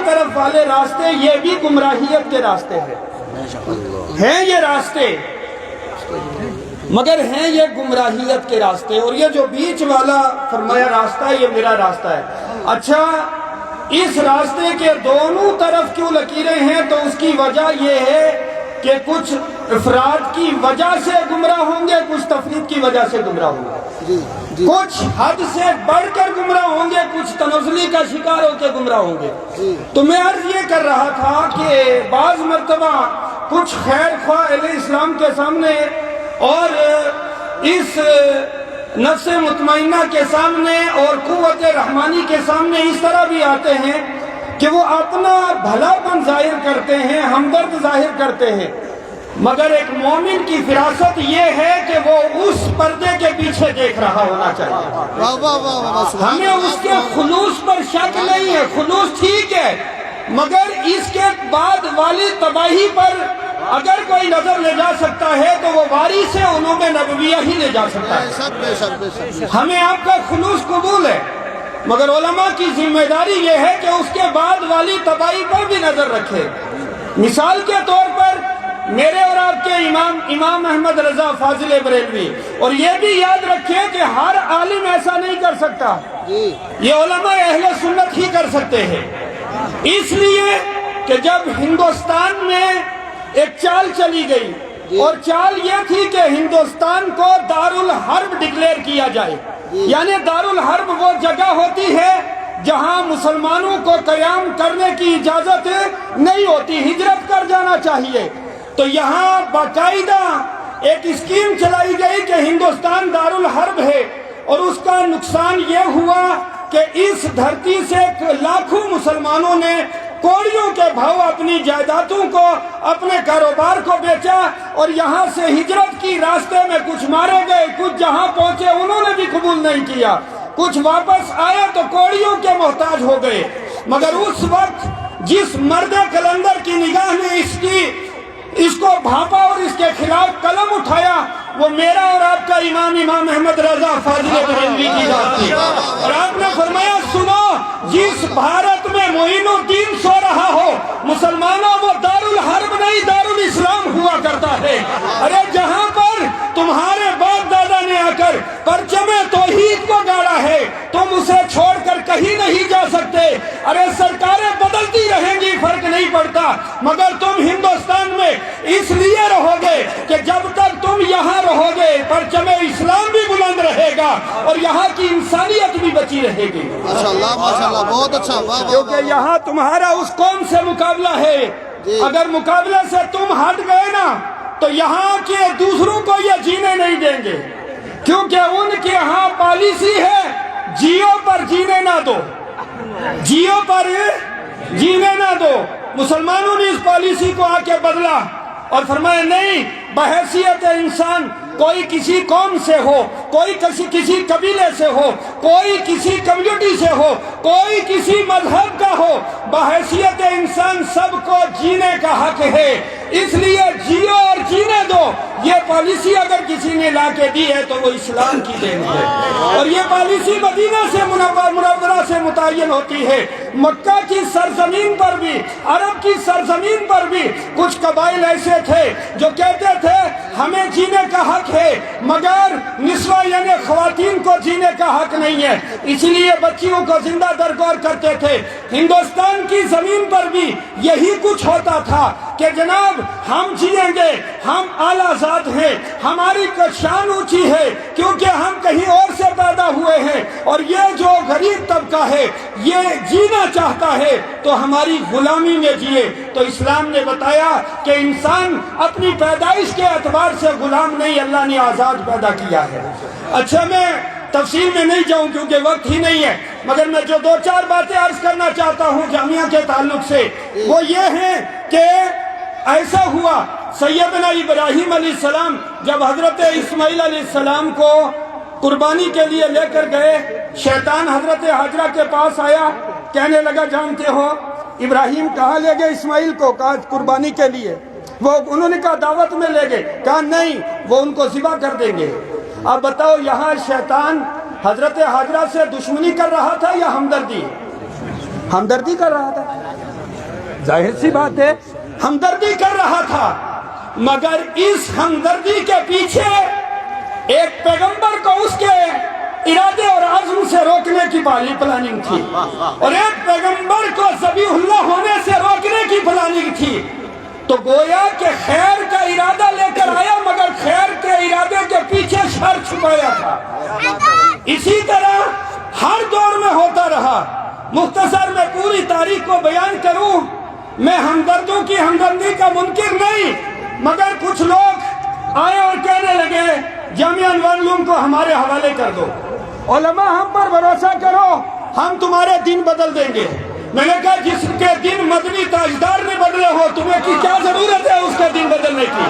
طرف والے راستے یہ بھی گمراہیت کے راستے ہیں یہ راستے، مگر ہیں یہ گمراہیت کے راستے، اور یہ جو بیچ والا فرمایا راستہ ہے یہ میرا راستہ ہے۔ اچھا، اس راستے کے دونوں طرف کیوں لکیریں ہیں؟ تو اس کی وجہ یہ ہے کہ کچھ افراد کی وجہ سے گمراہ ہوں گے، کچھ تفرید کی وجہ سے گمراہ ہوں گے، کچھ حد سے بڑھ کر گمراہ ہوں گے، کچھ تنزلی کا شکار ہو کے گمراہ ہوں گے۔ تو میں عرض یہ کر رہا تھا کہ بعض مرتبہ کچھ خیر خواہ اہل اسلام کے سامنے اور اس نفس مطمئنہ کے سامنے اور قوت رحمانی کے سامنے اس طرح بھی آتے ہیں کہ وہ اپنا بھلا پن ظاہر کرتے ہیں، ہمدرد ظاہر کرتے ہیں، مگر ایک مومن کی فراست یہ ہے کہ وہ اس پردے کے پیچھے دیکھ رہا ہونا چاہیے۔ ہمیں اس کے خلوص پر شک نہیں ہے، خلوص ٹھیک ہے، مگر اس کے بعد والی تباہی پر اگر کوئی نظر لے جا سکتا ہے تو وہ وارث علوم نبویہ ہی لے جا سکتا ہے۔ ہمیں آپ کا خلوص قبول ہے، مگر علماء کی ذمہ داری یہ ہے کہ اس کے بعد والی تباہی پر بھی نظر رکھے۔ مثال کے طور پر میرے اور آپ کے امام احمد رضا فاضل بریلوی، اور یہ بھی یاد رکھیں کہ ہر عالم ایسا نہیں کر سکتا، یہ علماء اہل سنت ہی کر سکتے ہیں، اس لیے کہ جب ہندوستان میں ایک چال چلی گئی اور چال یہ تھی کہ ہندوستان کو دارالحرب ڈکلیئر کیا جائے، یعنی دارالحرب وہ جگہ ہوتی ہے جہاں مسلمانوں کو قیام کرنے کی اجازت نہیں ہوتی، ہجرت کر جانا چاہیے۔ تو یہاں باقاعدہ ایک اسکیم چلائی گئی کہ ہندوستان دارالحرب ہے، اور اس کا نقصان یہ ہوا کہ اس دھرتی سے لاکھوں مسلمانوں نے کوڑیوں کے بھاؤ اپنی جائیدادوں کو، اپنے کاروبار کو بیچا، اور یہاں سے ہجرت کی راستے میں کچھ مارے گئے، کچھ جہاں پہنچے انہوں نے بھی قبول نہیں کیا، کچھ واپس آئے تو کوڑیوں کے محتاج ہو گئے۔ مگر اس وقت جس مرد کلندر کی نگاہ نے اس کو بھاپا اور اس کے خلاف قلم اٹھایا، وہ میرا اور آپ کا امام احمد رضا فاضل بریلوی کی ذات تھی، اور آپ نے فرمایا سنو، جس بھارت میں معین الدین سو رہا ہو مسلمانوں، وہ دارالحرب نہیں دارالاسلام ہوا کرتا ہے۔ ارے جہاں پر تمہارے باپ دادا نے آ کر پرچم توحید کو گاڑا ہے، تم اسے چھوڑ کر کہیں نہیں جا سکتے۔ ارے سرکاریں بدلتی رہیں گی، فرق نہیں پڑتا، مگر تم ہندوستان میں اس لیے رہو گے کہ جب تک تم یہاں رہو گے پرچم اسلام بھی بلند رہے گا اور یہاں کی انسانیت بھی بچی رہے گی۔ ماشاءاللہ ماشاءاللہ، بہت اچھا، کیونکہ یہاں تمہارا اس قوم سے مقابلہ ہے، اگر مقابلے سے تم ہٹ گئے نا تو یہاں کے دوسروں کو یہ جینے نہیں دیں گے، کیونکہ ان کے ہاں پالیسی ہے جیو پر جینے نہ دو، جیو پر جینے نہ دو۔ مسلمانوں نے اس پالیسی کو آ کے بدلا اور فرمایا نہیں، بحیثیت انسان کوئی کسی قوم سے ہو، کوئی کسی قبیلے سے ہو، کوئی کسی کمیونٹی سے ہو، کوئی کسی مذہب کا ہو، بحیثیت انسان سب کو جینے کا حق ہے، اس لیے جیو اور جینے دو۔ یہ پالیسی اگر کسی نے لا کے دی ہے تو وہ اسلام کی دین ہے، اور یہ پالیسی مدینہ سے منورہ سے متعین ہوتی ہے۔ مکہ کی سرزمین پر بھی، عرب کی سرزمین پر بھی کچھ قبائل ایسے تھے جو کہتے تھے ہمیں جینے کا حق ہے، مگر نسوہ یعنی خواتین کو جینے کا حق نہیں ہے، اسی لیے بچیوں کو زندہ درگور کرتے تھے۔ ہندوستان کی زمین پر بھی یہی کچھ ہوتا تھا کہ جناب ہم جیئیں گے، ہم اعلیٰ ذات ہیں، ہماری شان اونچی ہے کیونکہ ہم کہیں اور سے پیدا ہوئے ہیں، اور یہ جو غریب طبقہ ہے یہ جینا چاہتا ہے تو ہماری غلامی میں جیے۔ تو اسلام نے بتایا کہ انسان اپنی پیدائش کے اعتبار سے غلام نہیں، اللہ نے آزاد پیدا کیا ہے۔ اچھا، میں تفصیل میں نہیں جاؤں کیونکہ وقت ہی نہیں ہے، مگر میں جو دو چار باتیں عرض کرنا چاہتا ہوں جامعہ کے تعلق سے، وہ یہ ہیں کہ ایسا ہوا سیدنا ابراہیم علیہ السلام جب حضرت اسماعیل علیہ السلام کو قربانی کے لیے لے کر گئے، شیطان حضرت حاجرہ کے پاس آیا، کہنے لگا جانتے ہو ابراہیم کہاں لے گئے اسماعیل کو؟ کہا قربانی کے لیے۔ انہوں نے کہا دعوت میں لے گئے، کہا نہیں، وہ ان کو ذبح کر دیں گے۔ اب بتاؤ یہاں شیطان حضرت حاجرہ سے دشمنی کر رہا تھا یا ہمدردی کر رہا تھا؟ ظاہر سی بات ہے ہمدردی کر رہا تھا، مگر اس ہمدردی کے پیچھے ایک پیغمبر کو اس کے ارادے اور عزم سے روکنے کی پلاننگ تھی، اور ایک پیغمبر کو ذبیح اللہ ہونے سے روکنے کی پلاننگ تھی۔ تو گویا کہ خیر کا ارادہ لے کر آیا، مگر خیر کے ارادے کے پیچھے شر چھپایا تھا۔ اسی طرح ہر دور میں ہوتا رہا۔ مختصر میں پوری تاریخ کو بیان کروں، میں ہمدردوں کی ہمدردی کا منکر نہیں، مگر کچھ لوگ آئے اور کہنے لگے جامعہ انوار العلوم کو ہمارے حوالے کر دو، علماء ہم پر بھروسہ کرو، ہم تمہارے دین بدل دیں گے۔ میں نے کہا جس کے دن مدنی تاجدار نے بدلے ہو، تمہیں کی کیا ضرورت ہے اس کا دین بدلنے کی؟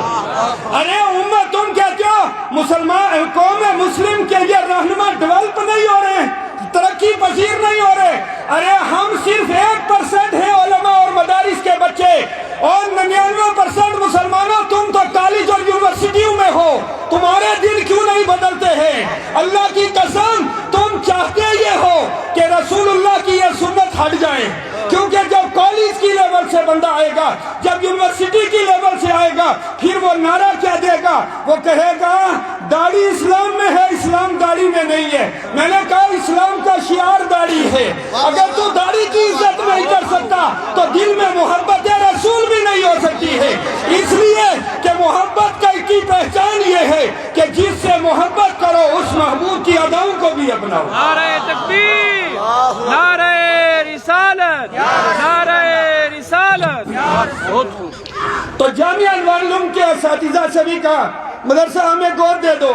ارے امت تم کہتے ہو مسلمان قوم مسلم کے یہ رہنما ڈیولپ نہیں ہو رہے، ترقی پذیر نہیں ہو رہے۔ ارے ہم صرف 1% ہیں علماء اور مدارس کے بچے، اور 99% مسلمانوں تم تو کالج اور یونیورسٹیوں میں ہو، تمہارے دل کیوں نہیں بدلتے ہیں؟ اللہ کی قسم تم چاہتے یہ ہو کہ رسول اللہ کی یہ سنت ہٹ جائیں، کیونکہ جب کالج کی لیول سے بندہ آئے گا، جب یونیورسٹی کی لیول سے آئے گا، پھر وہ نعرہ کیا دے گا؟ وہ کہے گا داڑھی اسلام میں ہے، اسلام داڑھی میں نہیں ہے۔ میں نے کہا اسلام کا شعار داڑھی ہے، اگر تو داڑھی کی عزت نہیں کر سکتا تو دل میں محبت رسول بھی نہیں ہو سکتی ہے۔ اس لیے کہ محبت کی پہچان یہ ہے کہ جس سے محبت کرو اس محبوب کی اداؤں کو بھی اپناؤ۔ نعرہ تکبیر، نعرہ رسالت، نعرہ رسالت۔ تو جامعہ انوار العلوم کے اساتذہ سے بھی کہا مدرسہ ہمیں گود دے دو،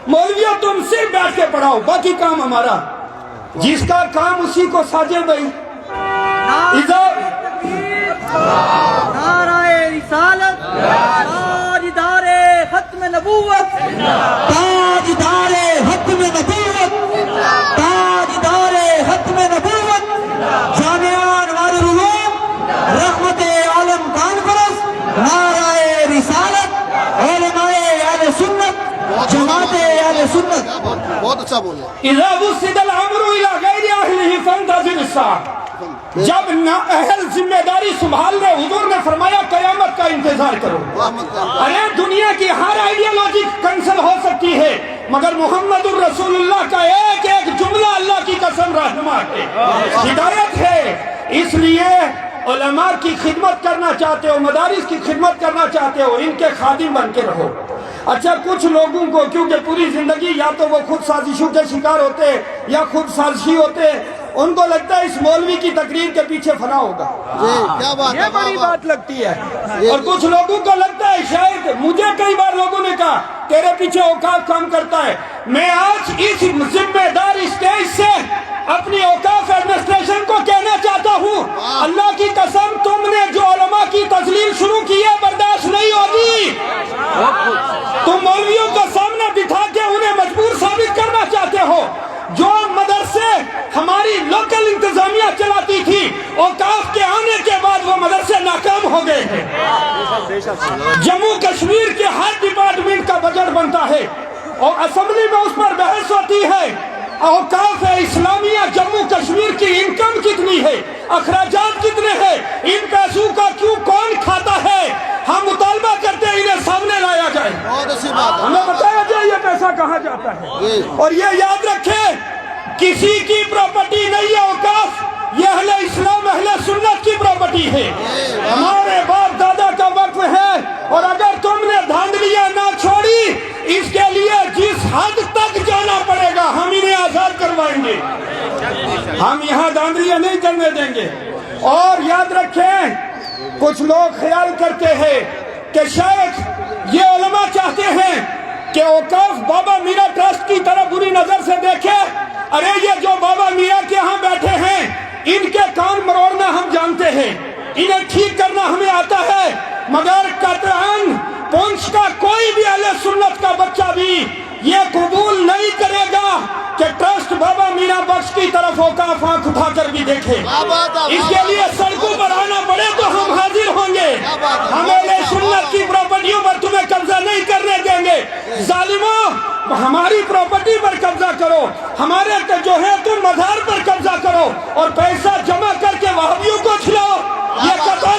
مولویوں تم صرف بیٹھ کے پڑھاؤ، باقی کام ہمارا، جس کا کام اسی کو ساجے بھائی۔ نعرہ رسالت، تاجدار ختم نبوت، تاجدار ختم نبوت، تاجدار ختم نبوت، جامعہ انوار العلوم رحمت عالم کانفرنس، نعرہ رسالت، علماء اہل سنت، جماعت اہل سنت۔ بہت اچھا بولے۔ اذا وسد الامر الى غیر اہلہ فانتظر الساعہ، جب اہل ذمہ داری سنبھال لے، حضور نے فرمایا قیامت کا انتظار کرو۔ ارے دنیا کی ہر آئیڈیالوجی کنسل ہو سکتی ہے، مگر محمد الرسول اللہ کا ایک ایک جملہ اللہ کی قسم رہنما ہے، ہدایت ہے۔ اس لیے علماء کی خدمت کرنا چاہتے ہو، مدارس کی خدمت کرنا چاہتے ہو، ان کے خادم بن کے رہو۔ اچھا کچھ لوگوں کو کیونکہ پوری زندگی یا تو وہ خود سازشوں کے شکار ہوتے یا خود سازشی ہوتے، ان کو لگتا ہے اس مولوی کی تقریر کے پیچھے فنا ہوگا، کیا بات ہے، یہ بڑی بات لگتی ہے۔ اور کچھ لوگوں کو لگتا ہے شاید، مجھے کئی بار لوگوں نے کہا تیرے پیچھے اوقاف کام کرتا ہے۔ میں آج اس ذمہ دار اسٹیج سے اپنی اوقاف ایڈمنسٹریشن کو کہنا چاہتا ہوں، اللہ کی قسم تم نے جو علماء کی تذلیل شروع کی ہے برداشت نہیں ہوگی۔ تم مولویوں کو سامنے بٹھا کے انہیں مجبور ثابت کرنا چاہتے ہو۔ جو مدرسے ہماری لوکل انتظامیہ چلاتی تھی، اوقاف کے آنے کے بعد وہ مدرسے ناکام ہو گئے ہیں۔ جموں کشمیر کے ہر ڈپارٹمنٹ کا بجٹ بنتا ہے اور اسمبلی میں اس پر بحث ہوتی ہے۔ اوقاف اسلامیہ جموں کشمیر کی انکم کتنی ہے، اخراجات کتنے ہیں، ان پیسوں کا کیوں کون کھاتا ہے؟ ہم مطالبہ کرتے ہیں انہیں سامنے لایا جائے، بہت اچھی بات ہے۔ ہمیں بتایا جائے یہ پیسہ کہاں جاتا ہے۔ اور یہ یاد رکھیں کسی کی پراپرٹی نہیں ہے اوقاف، یہ اہل اسلام اہل سنت کی پراپرٹی ہے، ہمارے باپ دادا کا وقف ہے۔ اور اگر تم نے دھاندلیاں نہ چھوڑی، اس کے لیے جس حد تک جانا پڑے گا ہم انہیں آزاد کروائیں گے، ہم یہاں دھاندلیاں نہیں چلنے دیں گے۔ اور یاد رکھیں کچھ لوگ خیال کرتے ہیں کہ شاید یہ علماء چاہتے ہیں کہ اوقاف بابا میرا ٹرسٹ کی طرف بری نظر سے دیکھے۔ ارے یہ جو بابا میاں کے ہاں بیٹھے ہیں ان کے کان مروڑنا ہم جانتے ہیں، انہیں ٹھیک کرنا ہمیں آتا ہے، مگر قطعاً پونچھ کا کوئی بھی اہل سنت کا بچہ بھی یہ قبول نہیں کرے گا کہ ٹرسٹ بابا میرا بخش کی طرف اوقاف آنکھ اٹھا کر بھی دیکھے۔ اس کے لیے سڑکوں پر آنا پڑے تو ہم حاضر ہوں گے، ہم اہل سنت کی پراپرٹیوں پر تمہیں قبضہ نہیں کرنے دیں گے۔ ظالموں ہماری پراپرٹی پر قبضہ کرو، ہمارے جو ہے تم مزار پر قبضہ کرو اور پیسہ جمع کر کے وہابیوں کو کھلاؤ، یہ قطعاً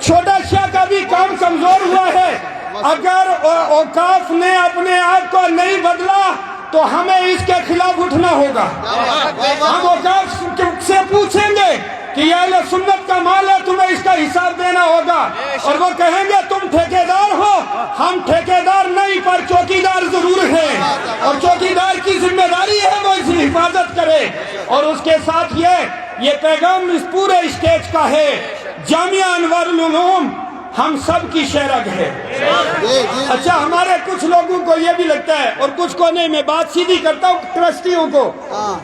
چھوٹا شاہ کا بھی کام کمزور ہوا ہے. اگر اوقاف نے اپنے آپ کو نہیں بدلا تو ہمیں اس کے خلاف اٹھنا ہوگا. ہم اوقاف سے پوچھیں گے کہ یہ اہل سنت کا مال ہے, تمہیں اس کا حساب دینا ہوگا, اور وہ کہیں گے تم ٹھیکیدار ہو. ہم ٹھیکیدار نہیں پر چوکیدار ضرور ہیں, اور چوکیدار کی ذمہ داری ہے وہ اس کی حفاظت کرے. اور اس کے ساتھ یہ پیغام اس پورے اسٹیج کا ہے, جامعہ انوار العلوم ہم سب کی شہرگ ہے. اچھا, ہمارے کچھ لوگوں کو یہ بھی لگتا ہے, اور کچھ کو نہیں, میں بات سیدھی کرتا ہوں ٹرسٹیوں کو.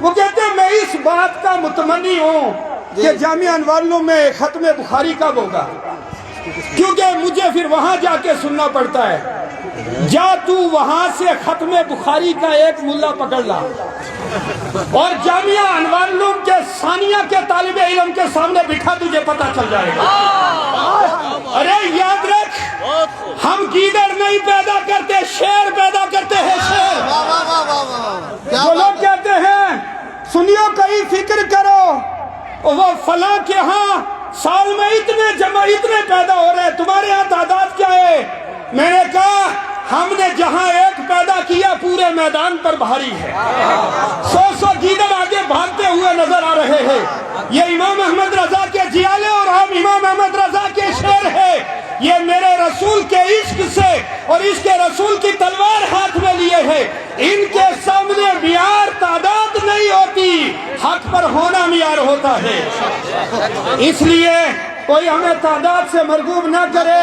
وہ کہتے ہیں میں اس بات کا متمنی ہوں کہ جامعہ انوار العلوم میں ختم بخاری کب ہوگا, کیونکہ مجھے پھر وہاں جا کے سننا پڑتا ہے. جا تو وہاں سے ختم بخاری کا ایک ملا پکڑ لا, اور جامعہ انوار العلوم کے ثانیہ کے طالب علم کے سامنے بٹھا, تجھے پتہ چل جائے گا. ارے یاد رکھ, ہم گیدڑ نہیں پیدا کرتے, شیر پیدا کرتے ہیں. شیر جو لوگ کہتے ہیں سنیو کہیں فکر کرو, وہ فلاں کے ہاں سال میں اتنے پیدا ہو رہے ہیں, تمہارے ہاں تعداد کیا ہے؟ میں نے کہا ہم نے جہاں ایک پیدا کیا پورے میدان پر بھاری ہے. 100 گیدڑ آگے بھاگتے ہوئے نظر آ رہے ہیں. یہ امام احمد رضا کے جیالے اور ہم امام احمد رضا کے شعر ہے. یہ میرے رسول کے عشق سے اور عشق رسول کی تلوار ہاتھ میں لیے ہیں. ان کے سامنے معیار تعداد نہیں ہوتی, حق پر ہونا معیار ہوتا ہے. اس لیے کوئی ہمیں تعداد سے مرغوب نہ کرے.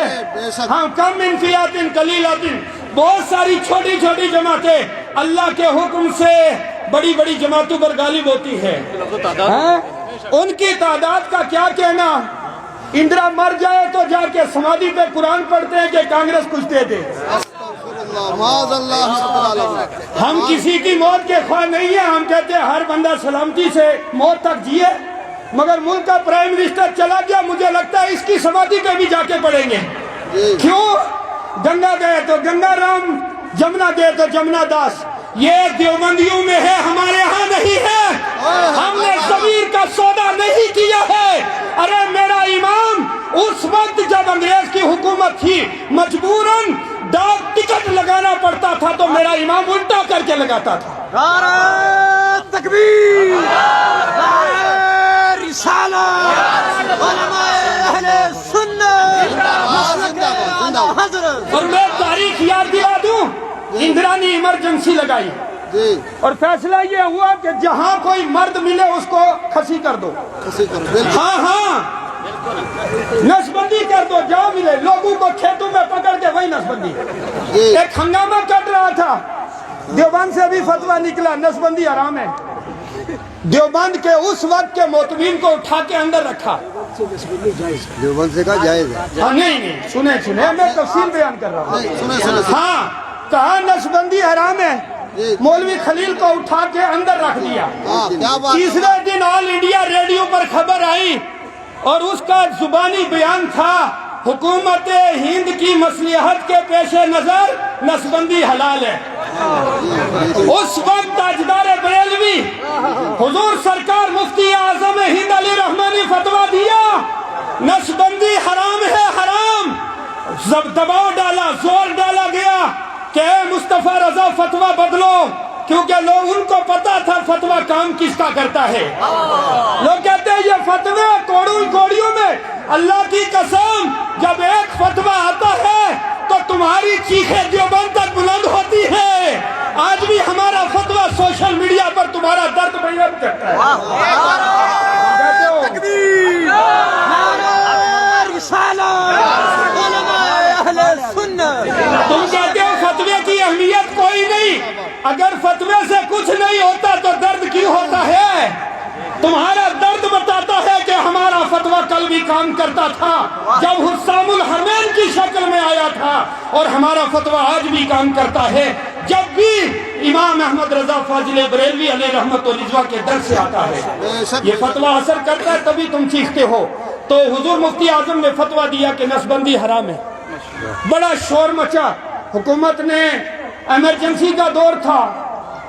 ہم کم من فیات قلیلۃ, بہت ساری چھوٹی چھوٹی جماعتیں اللہ کے حکم سے بڑی بڑی جماعتوں پر غالب ہوتی ہے. ان کی تعداد کا کیا کہنا. اندرا مر جائے تو جا کے سمادھی پہ قرآن پڑھتے ہیں کہ کانگریس کچھ دے دے. ہم کسی کی موت کے خواہ نہیں ہیں. ہم کہتے ہیں ہر بندہ سلامتی سے موت تک جیے, مگر ملک کا پرائم منسٹر چلا گیا, مجھے لگتا ہے اس کی سمادھی پہ بھی جا کے پڑھیں گے. کیوں؟ گنگا گئے تو گنگا رام, جمنا گئے تو جمنا داس. یہ دیوبندیوں میں ہے, ہمارے ہاں نہیں ہے. ہم نے ضمیر کا سودا نہیں کیا ہے. ارے میرا امام اس وقت جب انگریز کی حکومت تھی مجبوراً ڈاک ٹکٹ لگانا پڑتا تھا تو میرا امام الٹا کر کے لگاتا تھا. نعرہ تکبیر, نعرہ رسالت, علماء اہل سنت, حضرت. اور میں تاریخ یاد دلا دوں, اندرا نے ایمرجنسی لگائی اور فیصلہ یہ ہوا کہ جہاں کوئی مرد ملے اس کو کھسی کر دو. ہاں نسبندی کر دو, جہاں ملے. لوگوں کو کھیتوں میں پکڑ کے وہی نسبندی. ایک ہنگامہ کٹ رہا تھا, دیوبند سے بھی فتویٰ نکلا نسبندی حرام ہے. دیوبند کے اس وقت کے معتمین کو اٹھا کے اندر رکھا. دیوبند سے کہا جائز ہے. نہیں سنیں, میں تفصیل بیان کر رہا ہوں. ہاں, کہا نسبندی حرام ہے. مولوی خلیل کو اٹھا کے اندر رکھ دیا. تیسرے دن آل انڈیا ریڈیو پر خبر آئی اور اس کا زبانی بیان تھا, حکومت ہند کی مصلحت کے پیش نظر نسبندی حلال ہے. اس وقت تاجدار بریلوی حضور سرکار مفتی اعظم ہند علی رحمانی نے فتویٰ دیا نسبندی حرام ہے, حرام. دباؤ ڈالا, زور ڈالا گیا کہ اے مصطفیٰ رضا فتویٰ بدلو, کیونکہ لوگ ان کو پتا تھا فتویٰ کام کس کا کرتا ہے. لوگ کہتے ہیں یہ فتویٰ کوڑیوں میں, اللہ کی قسم جب ایک فتویٰ آتا ہے تو تمہاری چیخیں دیوبند تک بلند ہوتی ہے. آج بھی ہمارا فتویٰ سوشل میڈیا پر تمہارا درد بیان کرتا ہے. تکبیر, نعرہ رسالت, علماء اہل سنت. تم کہتے ہو فتوے کی اہمیت کوئی نہیں. اگر فتوے سے کچھ نہیں ہوتا تو درد کیوں ہوتا ہے؟ تمہارا درد بتاتا ہے کہ ہمارا فتویٰ کل بھی کام کرتا تھا جب حسام الحرمین کی شکل میں آیا تھا, اور ہمارا فتویٰ آج بھی کام کرتا ہے جب بھی امام احمد رضا فاضل بریلوی علیہ رحمت و رضوان کے در سے آتا ہے. یہ فتویٰ اثر کرتا ہے تبھی تم چیختے ہو. تو حضور مفتی اعظم نے فتویٰ دیا کہ نسبندی حرام ہے. بڑا شور مچا, حکومت نے ایمرجنسی کا دور تھا,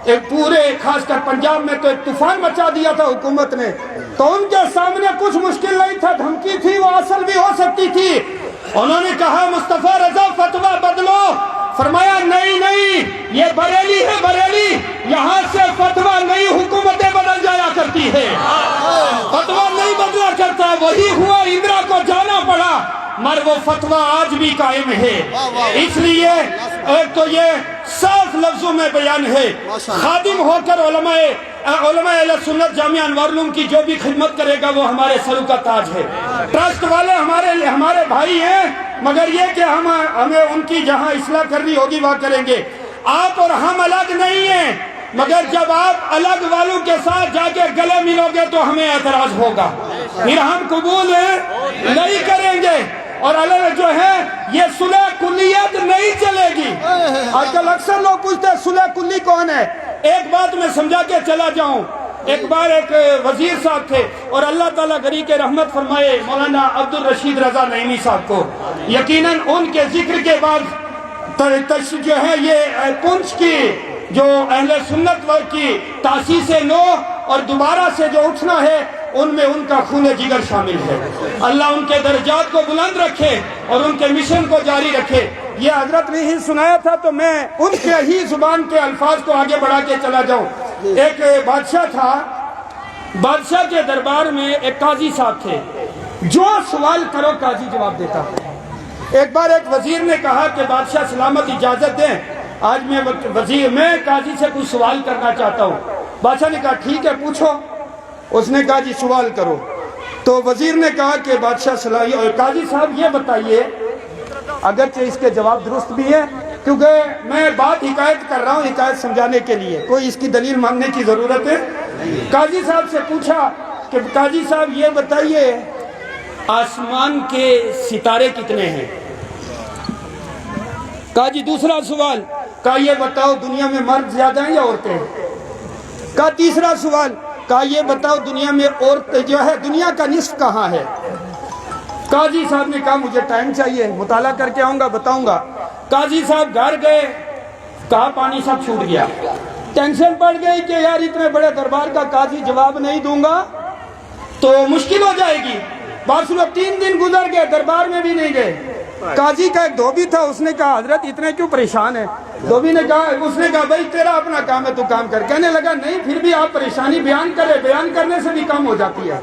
ایک پورے خاص کر پنجاب میں تو ایک طوفان مچا دیا تھا حکومت نے، تو ان کے سامنے کچھ مشکل نہیں تھا، دھمکی تھی وہ اصل بھی ہو سکتی تھی۔ انہوں نے کہا مصطفیٰ رضا فتویٰ بدلو، فرمایا نہیں یہ بریلی ہے، بریلی یہاں سے فتویٰ نئی حکومتیں بدل جایا کرتی ہے، فتویٰ نہیں بدلا کرتا۔ وہی ہوا، اندرا کو جانا پڑا، مگر وہ فتویٰ آج بھی قائم ہے۔ اس لیے ایک تو یہ صاف لفظوں میں بیان ہے، خادم ہو کر علماء اہل سنت جامعہ انوار العلوم کی جو بھی خدمت کرے گا وہ ہمارے سروں کا تاج ہے۔ ٹرسٹ والے ہمارے بھائی ہیں، مگر یہ کہ ہمیں ان کی جہاں اصلاح کرنی ہوگی وہاں کریں گے۔ آپ اور ہم الگ نہیں ہیں، مگر جب آپ الگ والوں کے ساتھ جا کے گلے ملو گے تو ہمیں اعتراض ہوگا، پھر ہم قبول نہیں کریں گے۔ اور الگ جو ہے یہ صلح کلیت نہیں چلے گی۔ آج کل اکثر لوگ پوچھتے ہیں صلح کلی کون ہے؟ ایک بات میں سمجھا کے چلا جاؤں۔ ایک بار ایک وزیر صاحب تھے اور اللہ تعالیٰ غریق رحمت فرمائے مولانا عبدالرشید رضا نعیمی صاحب کو، یقیناً ان کے ذکر کے بعد جو ہے یہ پنچ کی جو اہل سنت کی تاسیس نو اور دوبارہ سے جو اٹھنا ہے ان میں ان کا خون جگر شامل ہے۔ اللہ ان کے درجات کو بلند رکھے اور ان کے مشن کو جاری رکھے۔ یہ حضرت نے ہی سنایا تھا تو میں ان کے ہی زبان کے الفاظ کو آگے بڑھا کے چلا جاؤں۔ ایک بادشاہ تھا، بادشاہ کے دربار میں ایک قاضی صاحب تھے، جو سوال کرو قاضی جواب دیتا۔ ایک بار ایک وزیر نے کہا کہ بادشاہ سلامت اجازت دیں، آج میں قاضی سے کچھ سوال کرنا چاہتا ہوں۔ بادشاہ نے کہا ٹھیک ہے پوچھو۔ اس نے کہا جی سوال کرو۔ تو وزیر نے کہا کہ بادشاہ قاضی صاحب یہ بتائیے، اگرچہ اس کے جواب درست بھی ہے کیونکہ میں بات حکایت کر رہا ہوں حکایت سمجھانے کے لیے، کوئی اس کی دلیل مانگنے کی ضرورت ہے۔ قاضی صاحب سے پوچھا کہ قاضی صاحب یہ بتائیے آسمان کے ستارے کتنے ہیں؟ کہا جی دوسرا سوال، کہا یہ بتاؤ دنیا میں مرد زیادہ ہیں یا عورتیں؟ کہا تیسرا سوال، کہا یہ بتاؤ دنیا میں عورت جو ہے دنیا کا نصف کہاں ہے؟ قاضی صاحب نے کہا مجھے ٹائم چاہیے، مطالعہ کر کے آؤں گا بتاؤں گا۔ قاضی صاحب گھر گئے، کہا پانی سب چھوٹ گیا۔ ٹینشن پڑ گئی کہ یار اتنے بڑے دربار کا قاضی جواب نہیں دوں گا تو مشکل ہو جائے گی۔ بات سنو، 3 دن گزر گئے، دربار میں بھی نہیں گئے۔ قاضی کا ایک دھوبی تھا، اس نے کہا حضرت اتنے کیوں پریشان ہے؟ دھوبی نے کہا، اس نے کہا بھائی تیرا اپنا کام ہے تو کام کر۔ کہنے لگا نہیں پھر بھی آپ پریشانی بیان کرے، بیان کرنے سے بھی کم ہو جاتی ہے۔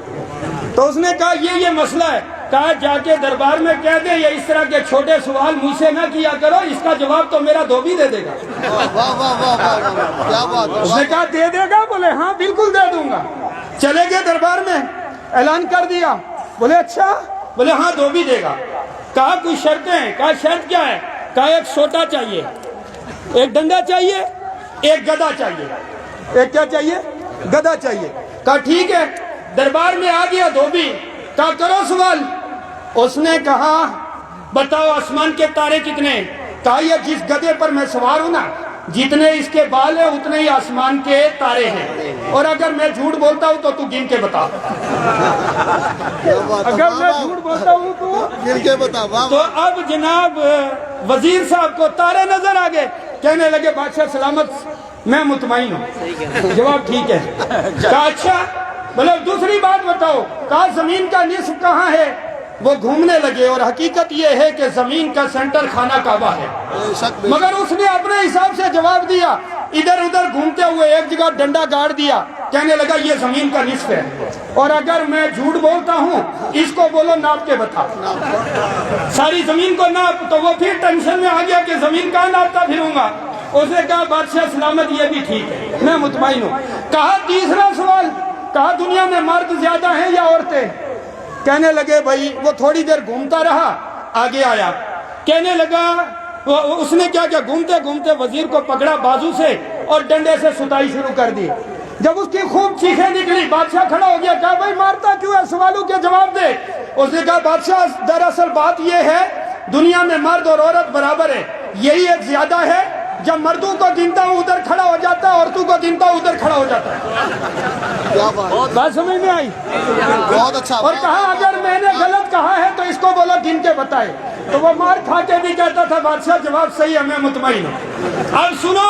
تو اس نے کہا یہ مسئلہ ہے۔ کہا جا کے دربار میں کہہ دے یہ اس طرح کے چھوٹے سوال مجھ سے نہ کیا کرو، اس کا جواب تو میرا دھوبی دے دے گا۔ اس نے کہا دے دے گا؟ بولے ہاں بالکل دے دوں گا۔ چلے گئے دربار میں، اعلان کر دیا۔ بولے اچھا؟ بولے ہاں دھوبی دے گا۔ کہا کوئی شرطیں ہیں؟ کہا شرط کیا ہے؟ کہا ایک سوٹا چاہیے، ایک ڈنڈا چاہیے، ایک گدا چاہیے۔ ایک کیا چاہیے؟ گدا چاہیے۔ کہا ٹھیک ہے۔ دربار میں آ گیا دھوبی، کہا کرو سوال۔ اس نے کہا بتاؤ آسمان کے تارے کتنے؟ کہا یہ جس گدے پر میں سوار ہوں نا جتنے اس کے بال ہیں اتنے ہی آسمان کے تارے ہیں، اور اگر میں جھوٹ بولتا ہوں تو گن کے بتا۔ اگر میں جھوٹ بولتا ہوں تو گن کے بتا۔ تو اب جناب وزیر صاحب کو تارے نظر آ گئے، کہنے لگے بادشاہ سلامت میں مطمئن ہوں، جواب ٹھیک ہے۔ کہا اچھا بولے دوسری بات بتاؤ، کہا زمین کا نصف کہاں ہے؟ وہ گھومنے لگے، اور حقیقت یہ ہے کہ زمین کا سینٹر خانہ کعبہ ہے، مگر اس نے اپنے حساب سے جواب دیا، ادھر ادھر گھومتے ہوئے ایک جگہ ڈنڈا گاڑ دیا، کہنے لگا یہ زمین کا نصف ہے، اور اگر میں جھوٹ بولتا ہوں اس کو بولو ناپ کے بتا، ساری زمین کو ناپ۔ تو وہ پھر ٹینشن میں آ گیا کہ زمین کہاں ناپتا پھروں گا۔ اس نے کہا بادشاہ سلامت یہ بھی ٹھیک ہے، میں مطمئن ہوں۔ کہا تیسرا سوال، کہا دنیا میں مرد زیادہ ہیں یا عورتیں؟ کہنے لگے بھائی، وہ تھوڑی دیر گھومتا رہا، آگے آیا، کہنے لگا اس نے کیا گھومتے گھومتے وزیر کو پکڑا بازو سے اور ڈنڈے سے ستائی شروع کر دی۔ جب اس کی خوب چیخیں نکلی، بادشاہ کھڑا ہو گیا، کہا بھائی مارتا کیوں ہے، سوالوں کے جواب دے۔ اس نے کہا بادشاہ دراصل بات یہ ہے دنیا میں مرد اور عورت برابر ہے، یہی ایک زیادہ ہے، جب مردوں کو گنتا ہوں ادھر کھڑا ہو جاتا ہے، عورتوں کو گنتا ہوں ادھر کھڑا ہو جاتا ہے۔ بات سمجھ میں آئی؟ بہت اچھا۔ اور کہا اگر میں نے غلط کہا ہے تو اس کو بولو گن کے بتائے۔ تو وہ مار کھا کے بھی کہتا تھا بادشاہ جواب صحیح ہے، میں مطمئن ہوں۔ اب سنو،